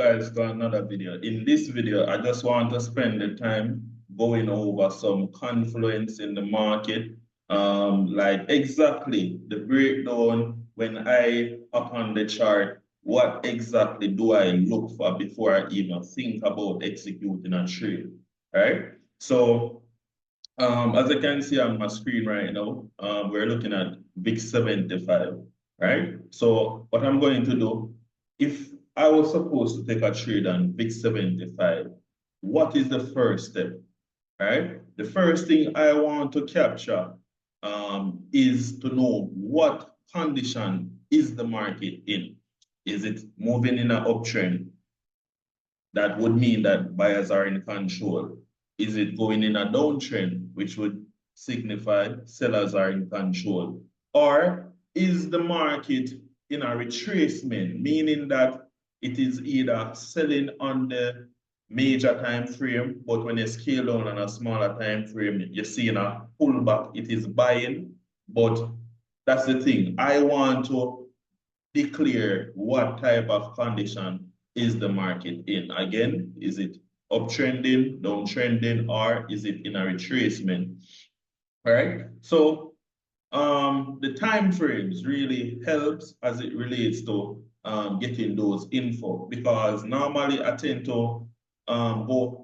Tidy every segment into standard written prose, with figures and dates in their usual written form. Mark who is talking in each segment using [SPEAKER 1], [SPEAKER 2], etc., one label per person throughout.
[SPEAKER 1] guys to another video. In this video, I just want to spend the time going over some confluence in the market, like exactly the breakdown when I up on the chart, what exactly do I look for before I even think about executing a trade, right? So as you can see on my screen right now, we're looking at VIX 75, right? So what I'm going to do, if I was supposed to take a trade on VIX 75, what is the first step, right? The first thing I want to capture is to know what condition is the market in. Is it moving in an uptrend? That would mean that buyers are in control. Is it going in a downtrend, which would signify sellers are in control? Or is the market in a retracement, meaning that it is either selling on the major time frame, but when you scale down on a smaller time frame, you're seeing a pullback, it is buying. But that's the thing. I want to declare what type of condition is the market in. Again, is it uptrending, downtrending, or is it in a retracement? All right. So the time frames really helps as it relates to getting those info, because normally I tend to go,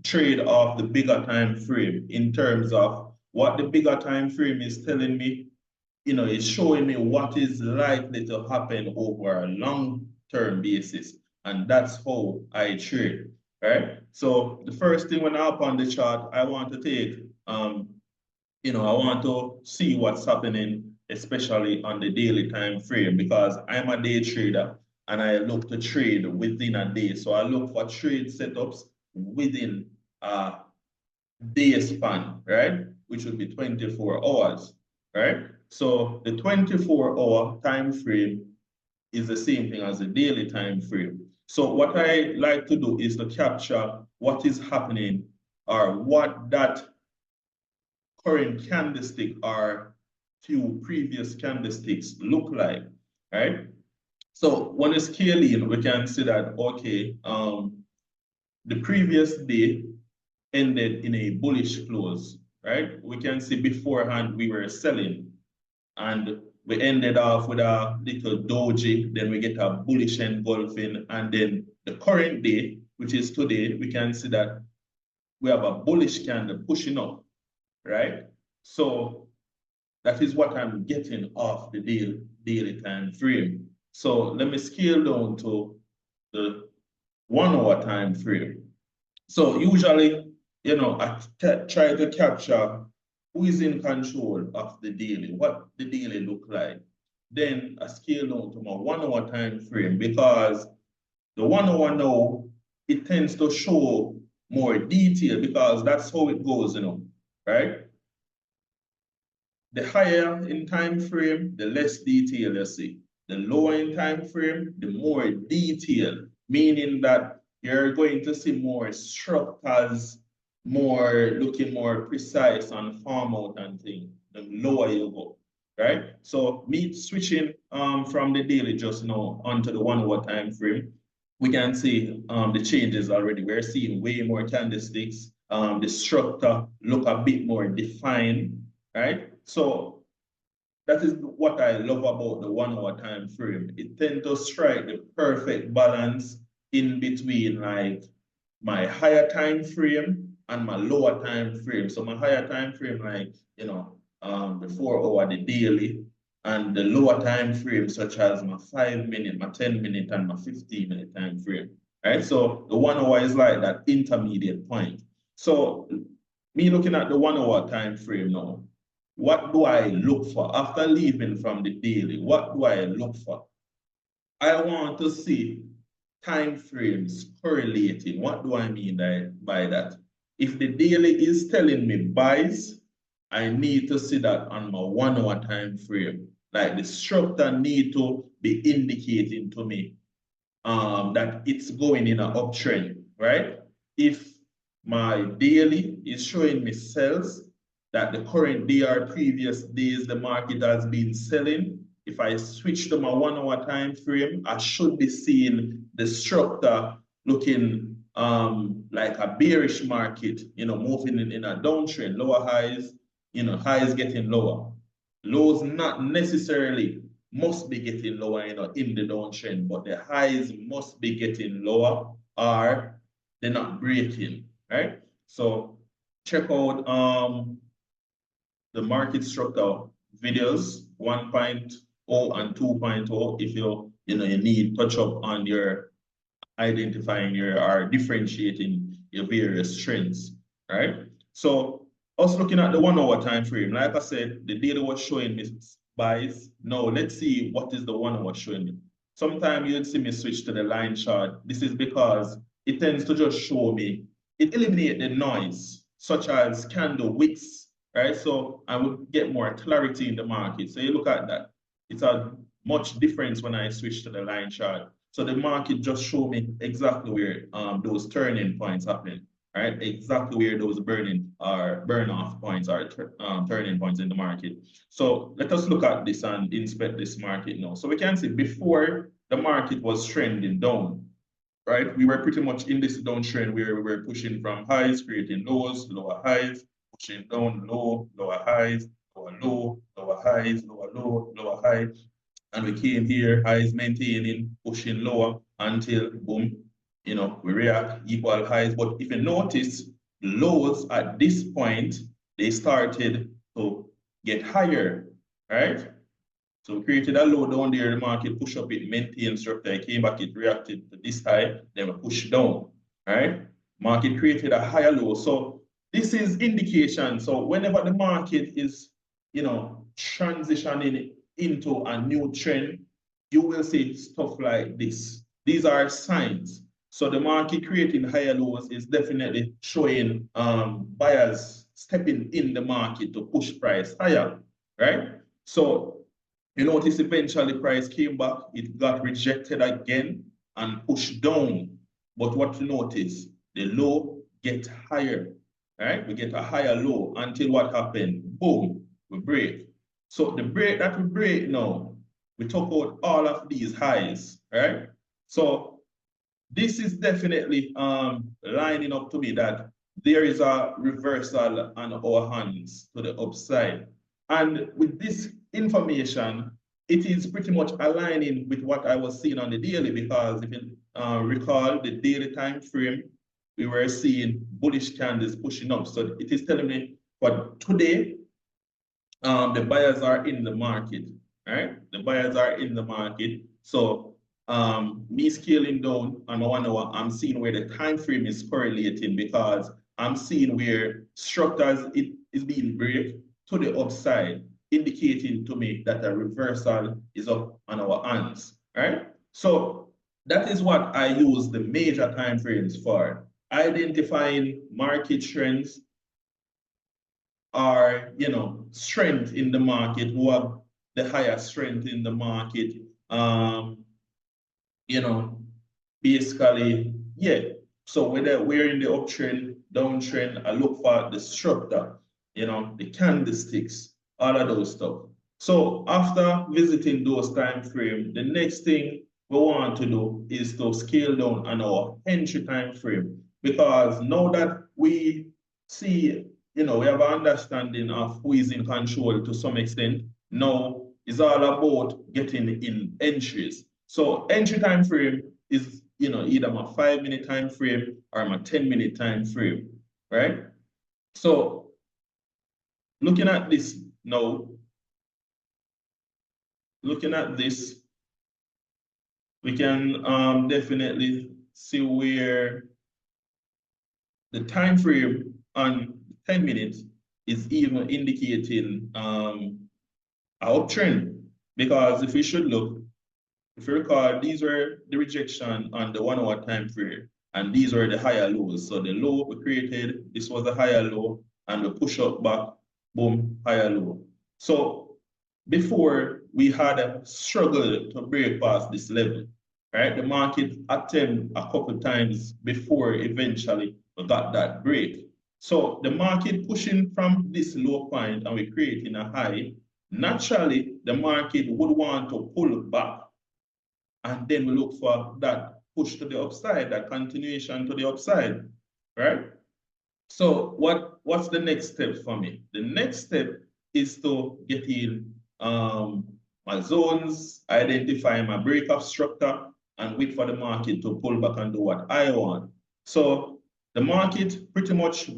[SPEAKER 1] trade off the bigger time frame in terms of what the bigger time frame is telling me. It's showing me what is likely to happen over a long-term basis. And that's how I trade, right? So the first thing when I up on the chart, I want to take, I want to see what's happening, especially on the daily time frame, because I'm a day trader and I look to trade within a day. So I look for trade setups within a day span, right? Which would be 24 hours, right? So the 24-hour time frame is the same thing as the daily time frame. So what I like to do is to capture what is happening or what that current candlestick or few previous candlesticks look like, right? So when you scale in, we can see that, okay, the previous day ended in a bullish close, right? We can see beforehand we were selling and we ended off with a little doji, then we get a bullish engulfing, and then the current day, which is today, we can see that we have a bullish candle pushing up, right? So that is what I'm getting off the daily time frame. So let me scale down to the 1 hour time frame. So usually, I try to capture who is in control of the daily, what the daily look like. Then I scale down to my 1 hour time frame, because the 1 hour now, it tends to show more detail, because that's how it goes, right? The higher in time frame, the less detail you see. The lower in time frame, the more detail, meaning that you're going to see more structures, looking more precise on farm out and things, the lower you go, right? So me switching from the daily just now onto the 1 hour time frame, we can see the changes already. We're seeing way more candlesticks. The structure look a bit more defined, right? So that is what I love about the 1 hour time frame. It tends to strike the perfect balance in between like my higher time frame and my lower time frame. So my higher time frame, like, the 4 hour, the daily, and the lower time frame, such as my 5 minute, my 10 minute, and my 15-minute time frame, right? So the 1 hour is like that intermediate point. So me looking at the 1 hour time frame now, what do I look for after leaving from the daily? What do I look for? I want to see time frames correlating. What do I mean by that? If the daily is telling me buys, I need to see that on my 1 hour time frame. Like the structure need to be indicating to me that it's going in an uptrend, right? If my daily is showing me sells, that the current day or previous days the market has been selling, if I switch to my 1 hour time frame, I should be seeing the structure looking like a bearish market, moving in a downtrend, lower highs, highs getting lower. Lows not necessarily must be getting lower, in the downtrend, but the highs must be getting lower or they're not breaking, right? So check out the market structure videos 1.0 and 2.0 if you need touch up on your identifying your or differentiating your various trends, right? So us looking at the 1 hour time frame, like I said, the data was showing me buys. Now let's see what is the 1 hour showing me. Sometimes you'd see me switch to the line chart. This is because it tends to just show me, it eliminates the noise, such as candle wicks, right? So I would get more clarity in the market. So you look at that. It's a much difference when I switch to the line chart. So the market just show me exactly where those turning points happen, right? Exactly where those burn off points are turning points in the market. So let us look at this and inspect this market now. So we can see before the market was trending down, right? We were pretty much in this downtrend where we were pushing from highs, creating lows, lower highs, pushing down low, lower highs, lower low, lower highs, lower low, lower high. And we came here, highs maintaining, pushing lower until boom, we react, equal highs. But if you notice, lows at this point, they started to get higher, right? So we created a low down there, the market push up, it maintained structure, it came back, it reacted to this high, then we push down, right? Market created a higher low. So this is indication. So whenever the market is, transitioning into a new trend, you will see stuff like this. These are signs. So the market creating higher lows is definitely showing buyers stepping in the market to push price higher, right? So you notice eventually price came back, it got rejected again and pushed down. But what you notice, the low get higher, right? We get a higher low until what happened? Boom, we break. So the break that we break now, we talk about all of these highs, right? So this is definitely lining up to me that there is a reversal on our hands to the upside. And with this information, it is pretty much aligning with what I was seeing on the daily, because if you recall the daily time frame, we were seeing bullish candles pushing up. So it is telling me for today, the buyers are in the market, right? The buyers are in the market. So me scaling down on my 1 hour, I'm seeing where the time frame is correlating, because I'm seeing where structures it is being break to the upside, indicating to me that a reversal is up on our hands, right? So that is what I use the major time frames for, identifying market trends or strength in the market, who have the higher strength in the market. Basically, yeah. So whether we're in the uptrend, downtrend, I look for the structure, the candlesticks, all of those stuff. So after visiting those time frame, the next thing we want to do is to scale down on our entry time frame, because now that we see, we have an understanding of who is in control to some extent. Now it's all about getting in entries. So entry time frame is, either my 5-minute time frame or my 10-minute time frame, right? So looking at this now, we can definitely see where the time frame on 10 minutes is even indicating a uptrend. Because if we should look, if you recall, these were the rejection on the 1 hour time frame, and these were the higher lows. So the low we created, this was the higher low, and we push up back, boom, higher low. So before, we had a struggle to break past this level, right? The market attempted a couple times before eventually we got that break. So the market pushing from this low point and we're creating a high, naturally the market would want to pull back, and then we look for that push to the upside, that continuation to the upside, right? So what's the next step for me? The next step is to get in my zones, identify my breakup structure, and wait for the market to pull back and do what I want. So the market pretty much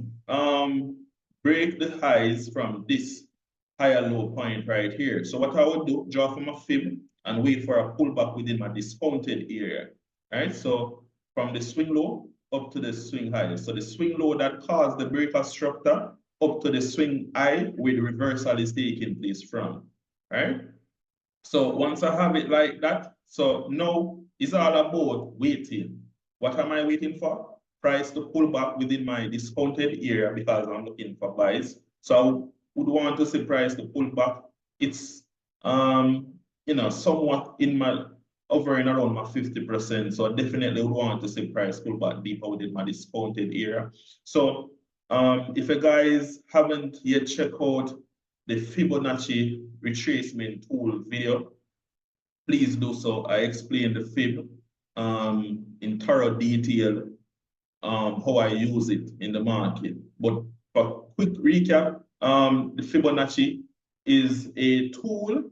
[SPEAKER 1] break the highs from this higher low point right here. So what I would do, draw from a fib and wait for a pullback within my discounted area. Right? So from the swing low up to the swing high. So the swing low that caused the breaker structure up to the swing high where the reversal is taking place from. Right? So once I have it like that, so now it's all about waiting. What am I waiting for? Price to pull back within my discounted area because I'm looking for buys. So I would want to see price to pull back. It's somewhat in my hovering around my 50%. So I definitely would want to see price pull back deeper within my discounted area. So if you guys haven't yet checked out the Fibonacci retracement tool video, please do so. I explain the fib in thorough detail, how I use it in the market. But for quick recap, the Fibonacci is a tool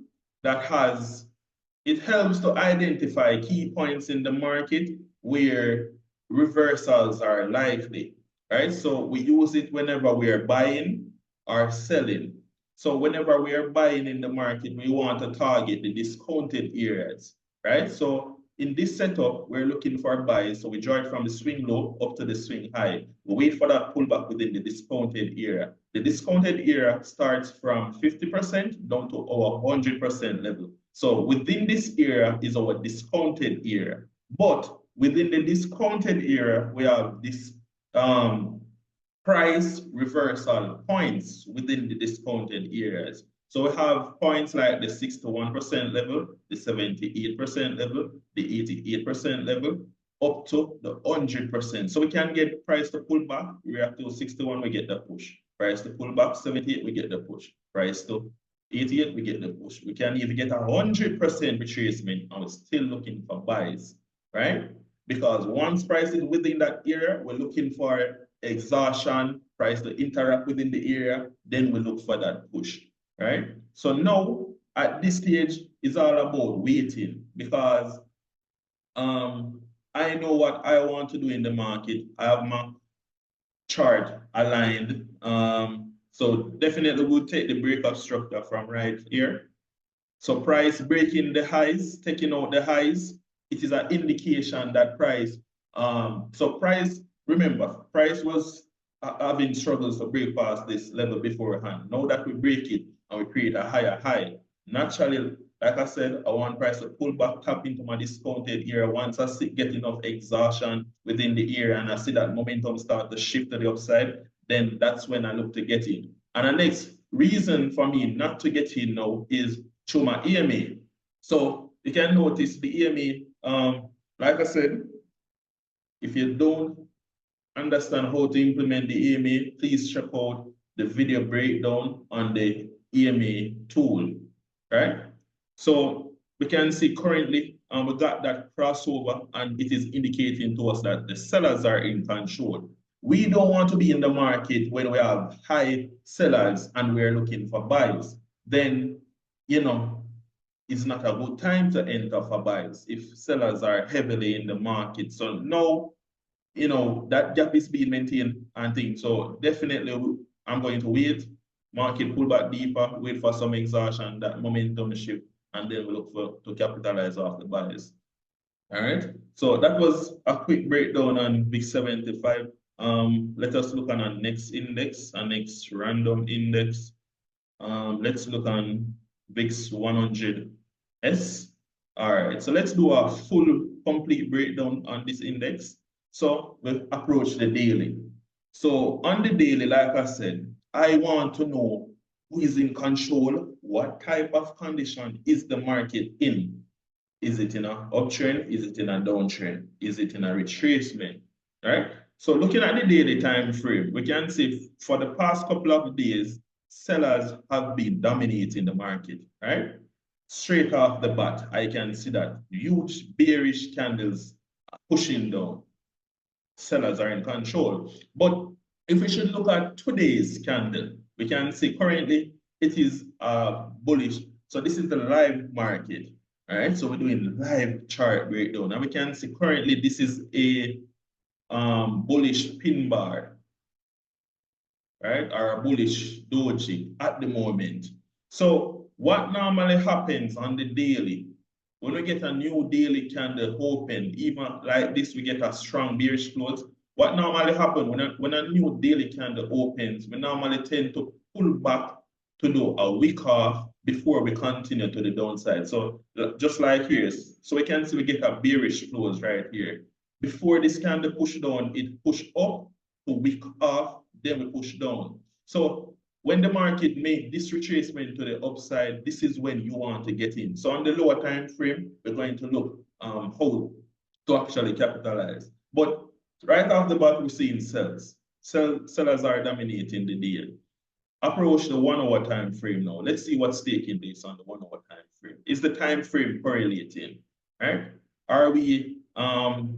[SPEAKER 1] that helps to identify key points in the market where reversals are likely, right? So we use it whenever we are buying or selling. So whenever we are buying in the market, we want to target the discounted areas, right? So in this setup, we're looking for buys. So we draw it from the swing low up to the swing high. We wait for that pullback within the discounted area. The discounted area starts from 50% down to our 100% level. So within this area is our discounted area. But within the discounted area, we have this price reversal points within the discounted areas. So we have points like the 61% level, the 78% level, the 88% level, up to the 100%. So we can get price to pull back, react to 61, we get the push. Price to pull back, 78, we get the push. Price to 88, we get the push. We can even get 100% retracement and we're still looking for buys, right? Because once price is within that area, we're looking for exhaustion, price to interact within the area, then we look for that push, right? So now, at this stage, it's all about waiting because I know what I want to do in the market. I have my chart aligned. So definitely we'll take the breakup structure from right here. So price breaking the highs, taking out the highs, it is an indication that price, remember, price was having struggles to break past this level beforehand. Now that we break it and we create a higher high, naturally, like I said, I want price to pull back, tap into my discounted area. Once I get enough exhaustion within the area and I see that momentum start to shift to the upside, then that's when I look to get in. And the next reason for me not to get in now is through my EMA. So you can notice the EMA, like I said, if you don't understand how to implement the EMA, please check out the video breakdown on the EMA tool, right? So we can see currently we got that crossover and it is indicating to us that the sellers are in control. We don't want to be in the market when we have high sellers and we're looking for buys. Then, it's not a good time to enter for buys if sellers are heavily in the market. So now, that gap is being maintained and things. So definitely I'm going to wait, market pull back deeper, wait for some exhaustion, that momentum shift, and then we look to capitalize off the buys. All right. So that was a quick breakdown on VIX 75. Let us look on our next index, our next random index. Let's look on VIX 100S. All right, so let's do a full complete breakdown on this index. So we'll approach the daily. So on the daily, like I said, I want to know who is in control, what type of condition is the market in? Is it in an uptrend? Is it in a downtrend? Is it in a retracement? Right? So looking at the daily time frame, we can see for the past couple of days, sellers have been dominating the market, right? Straight off the bat, I can see that huge bearish candles pushing down. Sellers are in control. But if we should look at today's candle, we can see currently it is bullish. So this is the live market. All right, so we're doing live chart breakdown. And we can see currently this is a bullish pin bar, right? Or a bullish doji at the moment. So what normally happens on the daily, when we get a new daily candle open, even like this, we get a strong bearish close. What normally happens when a new daily candle opens, we normally tend to pull back to do a wick off before we continue to the downside. So just like here, so we can see we get a bearish close right here. Before this candle push down, it push up to wick off, then we push down. So when the market make this retracement to the upside, this is when you want to get in. So on the lower time frame, we're going to look how to actually capitalize. But right off the bat, we're seeing sells. Sellers are dominating the deal. Approach the 1 hour time frame now. Let's see what's taking place on the 1 hour time frame. Is the time frame correlating? Right? Are we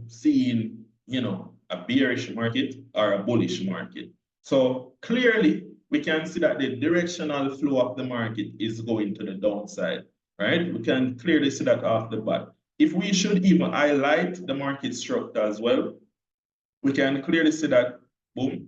[SPEAKER 1] seeing, you know, a bearish market or a bullish market? So clearly, we can see that the directional flow of the market is going to the downside, right? We can clearly see that off the bat. If we should even highlight the market structure as well, we can clearly see that, boom,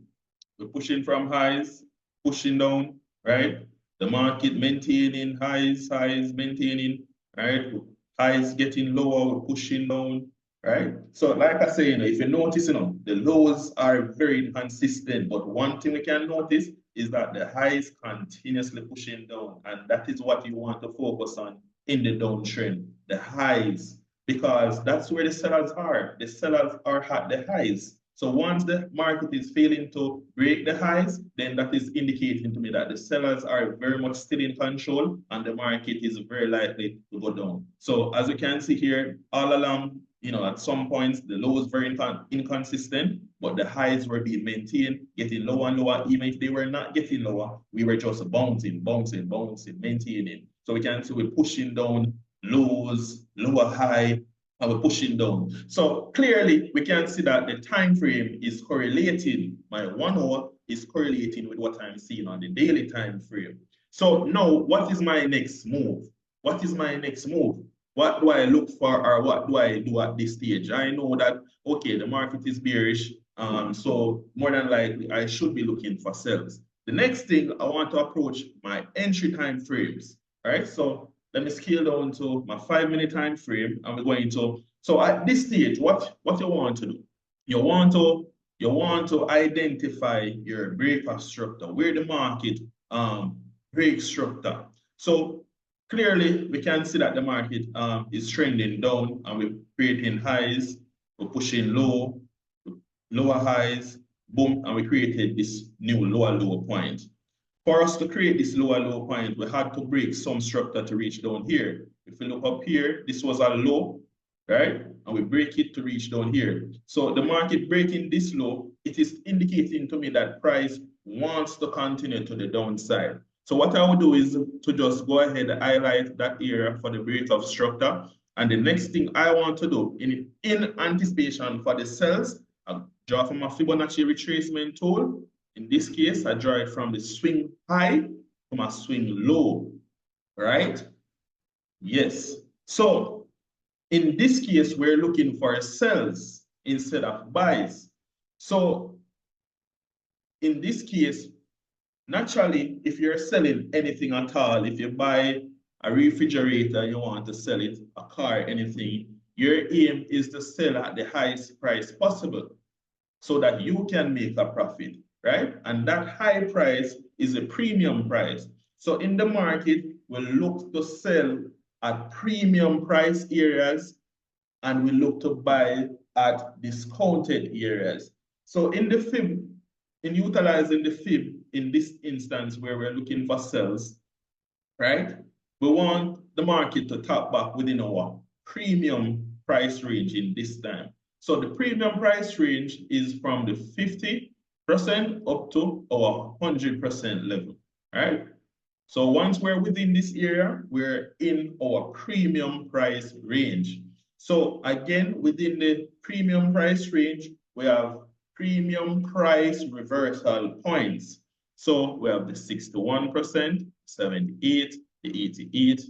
[SPEAKER 1] we're pushing from highs, pushing down, right? The market maintaining highs, maintaining, right? Highs getting lower, we're pushing down, right? So like I say, you know, if you notice, you know, the lows are very inconsistent, but one thing we can notice is that the highs continuously pushing down, and that is what you want to focus on in the downtrend, the highs, because that's where the sellers are. The sellers are at the highs. So once the market is failing to break the highs, then that is indicating to me that the sellers are very much still in control and the market is very likely to go down. So as you can see here, all along, you know, at some points, the lows were inconsistent, but the highs were being maintained, getting lower and lower. Even if they were not getting lower, we were just bouncing, maintaining. So we can see we're pushing down lows, lower high, and we're pushing down. So clearly, we can see that the time frame is correlating. My 1 hour is correlating with what I'm seeing on the daily time frame. So now, what is my next move? What is my next move? What do I look for, or what do I do at this stage? I know that, okay, the market is bearish, so more than likely, I should be looking for sells. The next thing, I want to approach my entry time frames, all right? So let me scale down to my 5-minute time frame, and we're going to, so at this stage, what you want to do? You want to identify your breakout structure, where the market breaks structure. So clearly, we can see that the market is trending down, and we're creating highs, we're pushing low, lower highs, boom, and we created this new lower low point. For us to create this lower low point, we had to break some structure to reach down here. If we look up here, this was a low, right? And we break it to reach down here. So the market breaking this low, it is indicating to me that price wants to continue to the downside. So what I would do is to just go ahead and highlight that area for the break of structure. And the next thing I want to do in anticipation for the sells, I draw from a Fibonacci retracement tool. In this case, I draw it from the swing high to my swing low, right? Yes. So in this case, we're looking for sells instead of buys. So in this case, naturally, if you're selling anything at all, if you buy a refrigerator, you want to sell it, a car, anything, your aim is to sell at the highest price possible so that you can make a profit, right? And that high price is a premium price. So in the market, we'll look to sell at premium price areas, and we look to buy at discounted areas. So in the fib, in utilizing the fib in this instance where we're looking for sells, right? We want the market to tap back within our premium price range in this time. So the premium price range is from the 50% up to our 100% level, right? So once we're within this area, we're in our premium price range. So again, within the premium price range, we have premium price reversal points. So we have the 61%, 78, the 88,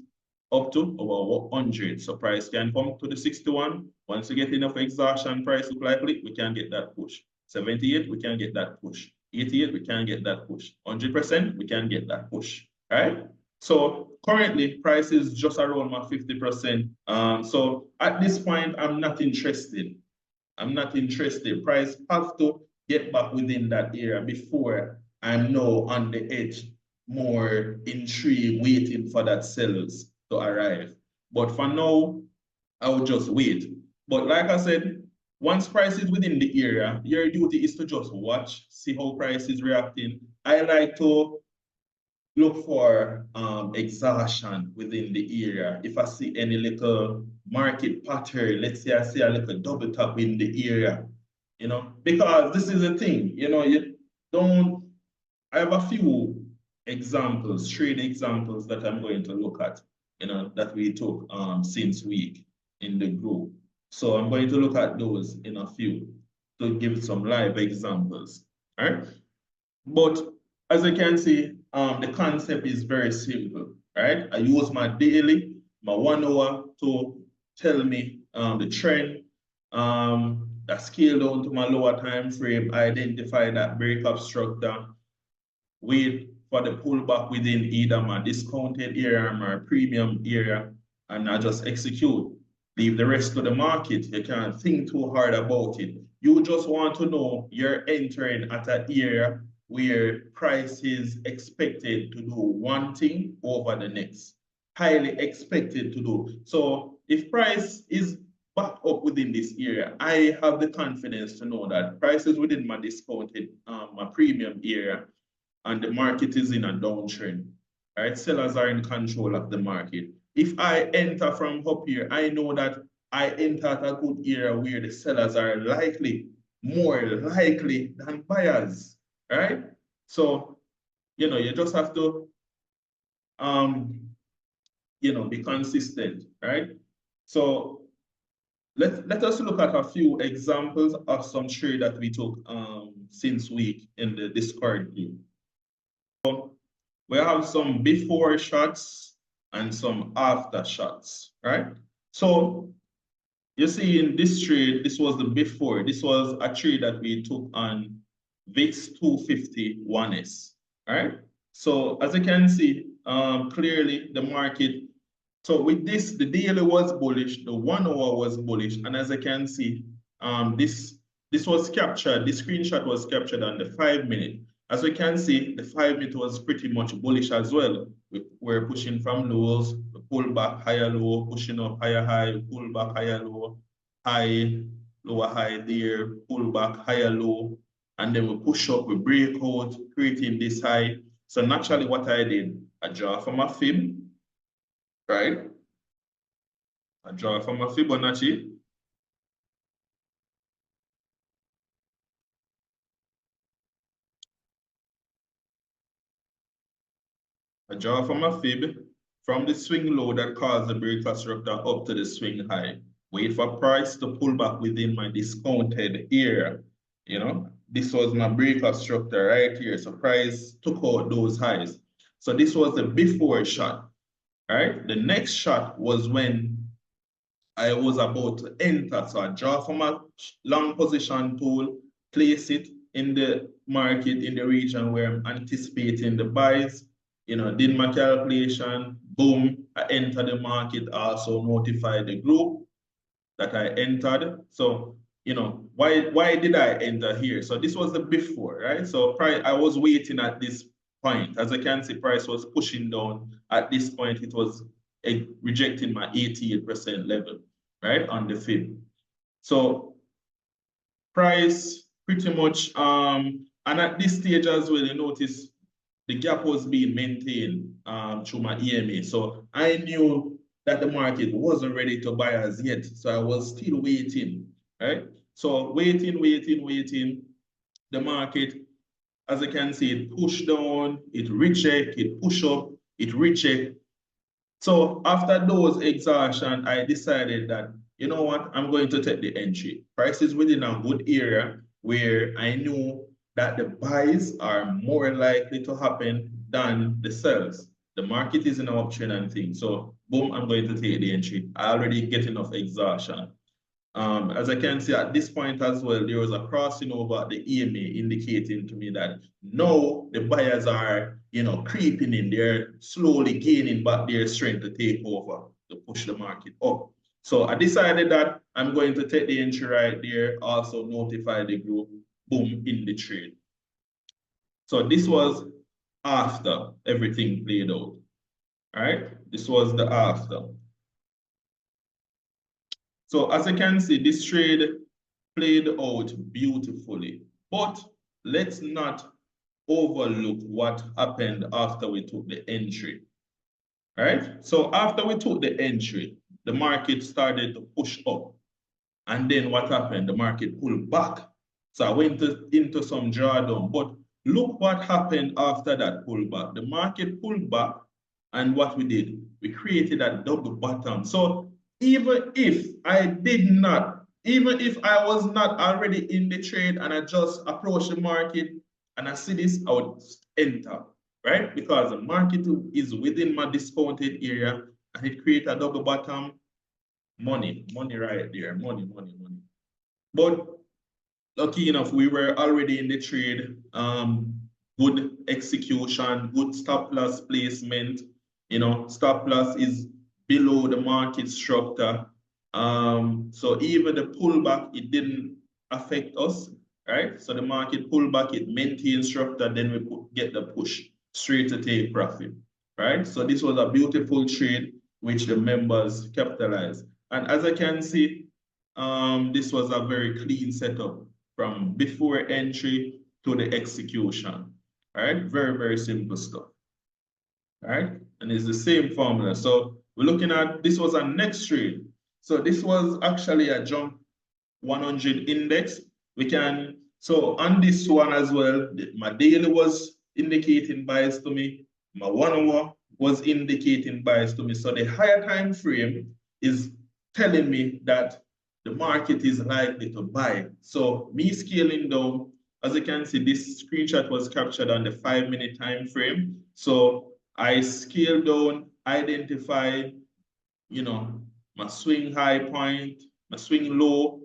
[SPEAKER 1] up to about 100. So price can come to the 61. Once we get enough exhaustion price look likely, we can get that push. 78, we can get that push. 88, we can get that push. 100%, we can get that push. Right? So currently, price is just around my 50%. So at this point, I'm not interested. I'm not interested. Price have to get back within that area before I'm now on the edge, more intrigued, waiting for that sales to arrive. But for now, I will just wait. But like I said, once price is within the area, your duty is to just watch, see how price is reacting. I like to look for exhaustion within the area. If I see any little market pattern, let's say I see a little double top in the area, you know, because this is the thing, you know, you don't, I have a few examples, trade examples that I'm going to look at, you know, that we took since week in the group. So I'm going to look at those in a few to give some live examples, all right? But as you can see, the concept is very simple, right? I use my daily, my 1 hour to tell me the trend, that scale down to my lower time frame, identify that breakup structure, wait for the pullback within either my discounted area or my premium area, and I just execute. Leave the rest to the market. You can't think too hard about it. You just want to know you're entering at an area where price is expected to do one thing over the next. Highly expected to do. So if price is back up within this area, I have the confidence to know that price is within my discounted, my premium area, and the market is in a downtrend. Right? Sellers are in control of the market. If I enter from up here, I know that I enter at a good area where the sellers are likely, more likely than buyers, right? So, you know, you just have to, you know, be consistent, right? So let us look at a few examples of some trade that we took since week in the Discord group. So we have some before shots and some after shots, right? So you see in this trade, this was the before. This was a trade that we took on VIX 250 1S, right? So as you can see, clearly the market, so with this, the daily was bullish, the 1 hour was bullish, and as you can see, this was captured, this screenshot was captured on the 5 minute. As we can see, the 5 minute was pretty much bullish as well. We're pushing from lows, we pull back higher low, pushing up higher high, pull back higher low, high, lower high there, pull back higher low, and then we push up, we break out, creating this high. So naturally what I did, I draw from a fib, right? I draw from a Fibonacci. I draw from a fib from the swing low that caused the breaker structure up to the swing high. Wait for price to pull back within my discounted area. You know, this was my breaker structure right here. So price took out those highs. So this was the before shot, right? The next shot was when I was about to enter. So I draw from a long position tool, place it in the market in the region where I'm anticipating the buys, you know, did my calculation, boom, I enter the market, also notify the group that I entered. So, you know, why did I enter here? So this was the before, right? So I was waiting at this point. As I can see, price was pushing down. At this point, it was rejecting my 88% level, right, on the fib. So price pretty much, and at this stage as well, you notice the gap was being maintained through my EMA. So I knew that the market wasn't ready to buy as yet. So I was still waiting, right? So waiting. The market, as I can see, it pushed down, it reject, it push up, it reject. So after those exhaustion, I decided that you know what, I'm going to take the entry. Price is within a good area where I know that the buys are more likely to happen than the sells. The market is in an uptrend and things. So boom, I'm going to take the entry. I already get enough exhaustion. As I can see at this point as well, there was a crossing over at the EMA indicating to me that now the buyers are, creeping in. They're slowly gaining back their strength to take over, to push the market up. So I decided that I'm going to take the entry right there, also notify the group, boom, in the trade. So this was after everything played out. All right, this was the after. So as you can see, this trade played out beautifully. But let's not overlook what happened after we took the entry. Right? So after we took the entry, the market started to push up. And then what happened? The market pulled back. So I went into some drawdown. But look what happened after that pullback. The market pulled back, and what we did, we created a double bottom. So even if I was not already in the trade and I just approach the market and I see this, I would enter, right? Because the market is within my discounted area and it creates a double bottom. Money right there, money. But lucky enough, we were already in the trade. Good execution, good stop loss placement. Stop loss is below the market structure. So even the pullback, it didn't affect us, right? So the market pullback, it maintained structure, then we get the push straight to take profit, right? So this was a beautiful trade which the members capitalized. And as I can see, this was a very clean setup from before entry to the execution. All right, very, very simple stuff. All right, and it's the same formula. So we're looking at, this was our next trade. So this was actually a jump 100 index. So on this one as well, my daily was indicating bias to me. My 1 hour was indicating bias to me. So the higher time frame is telling me that the market is likely to buy. So me scaling down, as you can see, this screenshot was captured on the 5-minute time frame. So I scale down, identify, my swing high point, my swing low,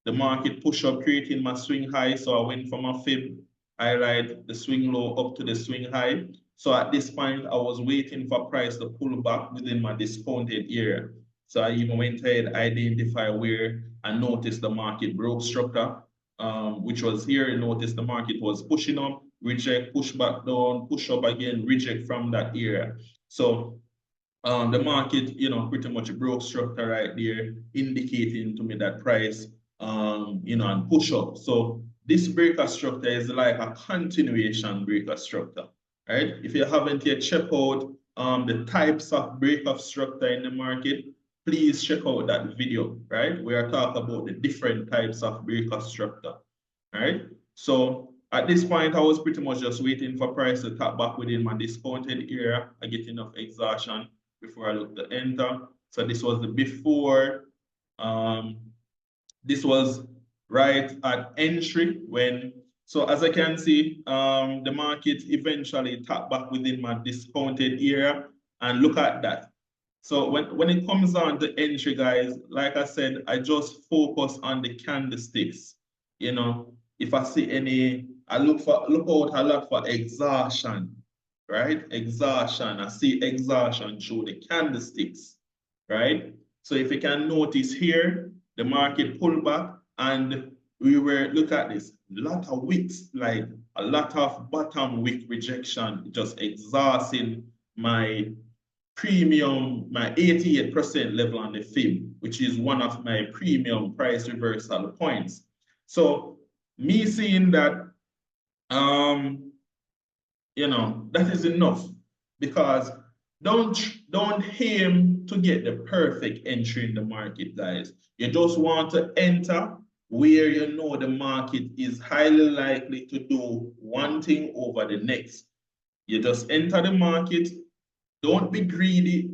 [SPEAKER 1] the market push up, creating my swing high. So I went from a fib, highlight the swing low up to the swing high. So at this point, I was waiting for price to pull back within my discounted area. So I even went ahead, identify where I noticed the market broke structure, which was here. Notice the market was pushing up, reject, push back down, push up again, reject from that area. So the market, pretty much broke structure right there, indicating to me that price, and push up. So this breaker structure is like a continuation breaker structure, right? If you haven't yet checked out the types of breaker structure in the market, please check out that video, right? We are talking about the different types of breaker structure, right? So at this point, I was pretty much just waiting for price to tap back within my discounted area. I get enough exhaustion before I look to enter. So this was the before. This was right at entry when, so as I can see, the market eventually tapped back within my discounted area, and look at that. So when it comes on to entry, guys, like I said, I just focus on the candlesticks. If I see any, I look out a lot for exhaustion, right? Exhaustion. I see exhaustion through the candlesticks, right? So if you can notice here, the market pulled back and we were, look at this, a lot of wicks, like a lot of bottom wick rejection, just exhausting my premium, my 88% level on the fib, which is one of my premium price reversal points. So me seeing that, that is enough, because don't aim to get the perfect entry in the market, guys. You just want to enter where you know the market is highly likely to do one thing over the next. You just enter the market. Don't be greedy.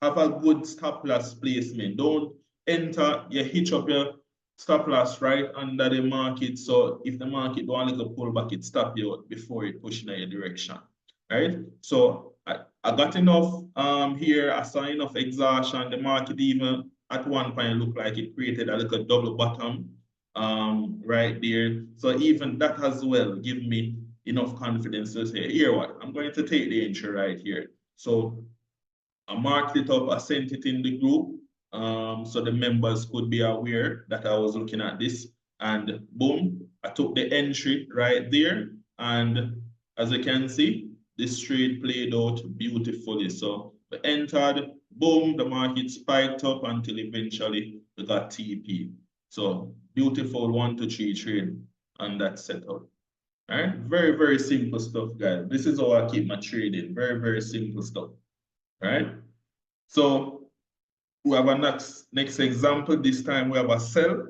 [SPEAKER 1] Have a good stop loss placement. Don't enter, you hitch up your stop loss right under the market. So if the market do a little pullback, it stop you before it push in your direction. Right? So I got enough here. I saw enough exhaustion. The market even at one point looked like it created a little double bottom right there. So even that as well give me enough confidence to say, here what, I'm going to take the entry right here. So I marked it up, I sent it in the group, so the members could be aware that I was looking at this. And boom, I took the entry right there. And as you can see, this trade played out beautifully. So we entered, boom, the market spiked up until eventually we got TP. So beautiful 1 to 3 trade on that setup. All right, very, very simple stuff, guys. This is how I keep my trading. Very, very simple stuff. Right? So we have a next example. This time we have a sell.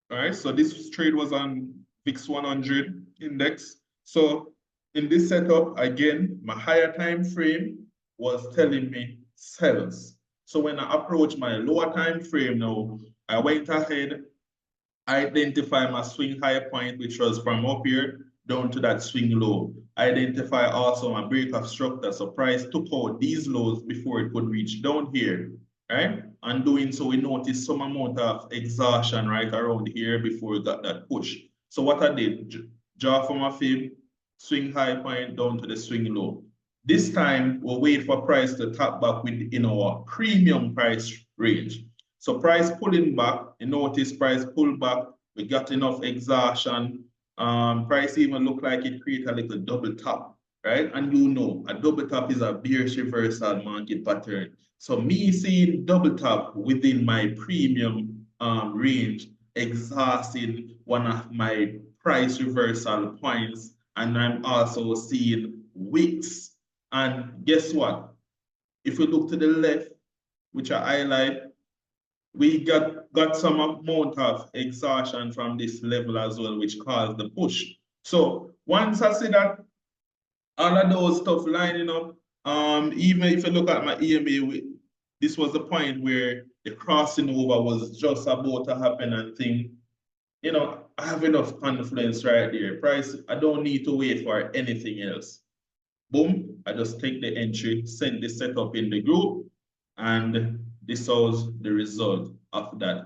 [SPEAKER 1] All right. So this trade was on VIX 100 index. So in this setup, again, my higher time frame was telling me sells. So when I approach my lower time frame now, I went ahead, identify my swing high point, which was from up here down to that swing low. Identify also my breakoff structure. So price took out these lows before it could reach down here, right? And doing so, we noticed some amount of exhaustion right around here before we got that push. So what I did, draw from a fib, swing high point down to the swing low. This time, we'll wait for price to tap back within our premium price range. So price pulling back, you notice price pull back, we got enough exhaustion. Price even look like it create a little double top, right? And you know, a double top is a bearish reversal market pattern. So me seeing double top within my premium range, exhausting one of my price reversal points, and I'm also seeing wicks. And guess what? If we look to the left, which I highlight, we got some amount of exhaustion from this level as well, which caused the push. So once I see that all of those stuff lining up, even if you look at my EMA, this was the point where the crossing over was just about to happen and think, you know, I have enough confidence right there. Price, I don't need to wait for anything else. Boom, I just take the entry, send the setup in the group, and this was the result of that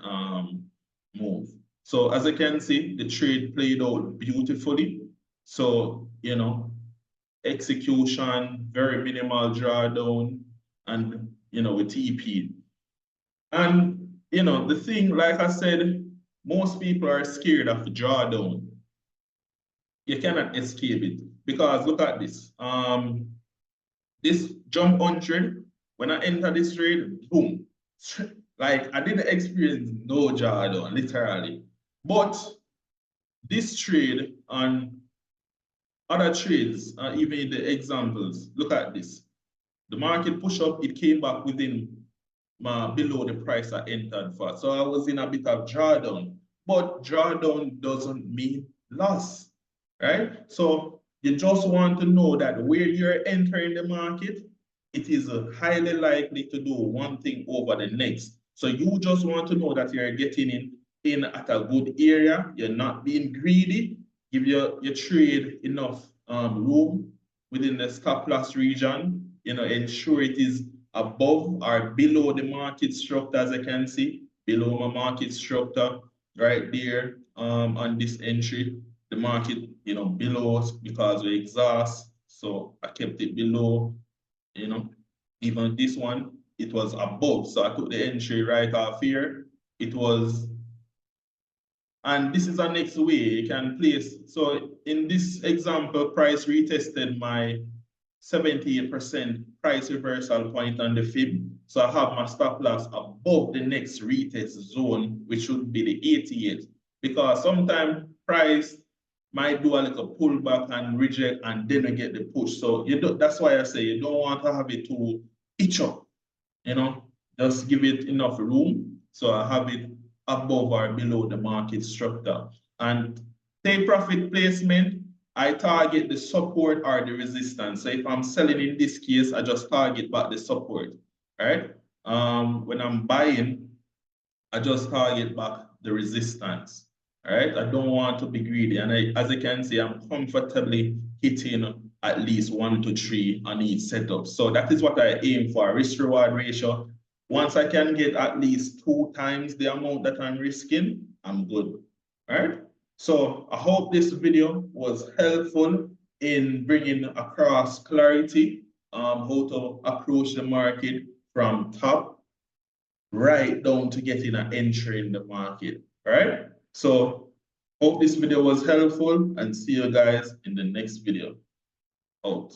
[SPEAKER 1] move. So as you can see, the trade played out beautifully. So, you know, execution, very minimal drawdown, and, you know, with TP. And, you know, the thing, like I said, most people are scared of the drawdown. You cannot escape it because look at this. This jump 100, when I enter this trade, boom. Like I didn't experience no drawdown, literally. But this trade and other trades, even in the examples, look at this. The market push up, it came back within below the price I entered for. So I was in a bit of drawdown. But drawdown doesn't mean loss, right? So you just want to know that where you're entering the market, it is highly likely to do one thing over the next. So you just want to know that you're getting in at a good area. You're not being greedy. Give your trade enough room within the stop loss region. You know, ensure it is above or below the market structure, as I can see, below my market structure right there on this entry. The market, you know, below us because we exhaust. So I kept it below, you know. Even this one, it was above. So I took the entry right off here. It was, and this is the next way you can place. So in this example, price retested my 78% price reversal point on the fib. So I have my stop loss above the next retest zone, which should be the 88. Because sometimes price might do a little pullback and reject and then you get the push. So you do, that's why I say you don't want to have it to itch up, you know, just give it enough room. So I have it above or below the market structure. And take profit placement, I target the support or the resistance. So if I'm selling in this case, I just target back the support, right? When I'm buying, I just target back the resistance. All right, I don't want to be greedy. And as you can see, I'm comfortably hitting at least 1 to 3 on each setup. So that is what I aim for, risk reward ratio. Once I can get at least 2 times the amount that I'm risking, I'm good. All right. So I hope this video was helpful in bringing across clarity how to approach the market from top right down to getting an entry in the market. All right. So hope this video was helpful and see you guys in the next video. Out.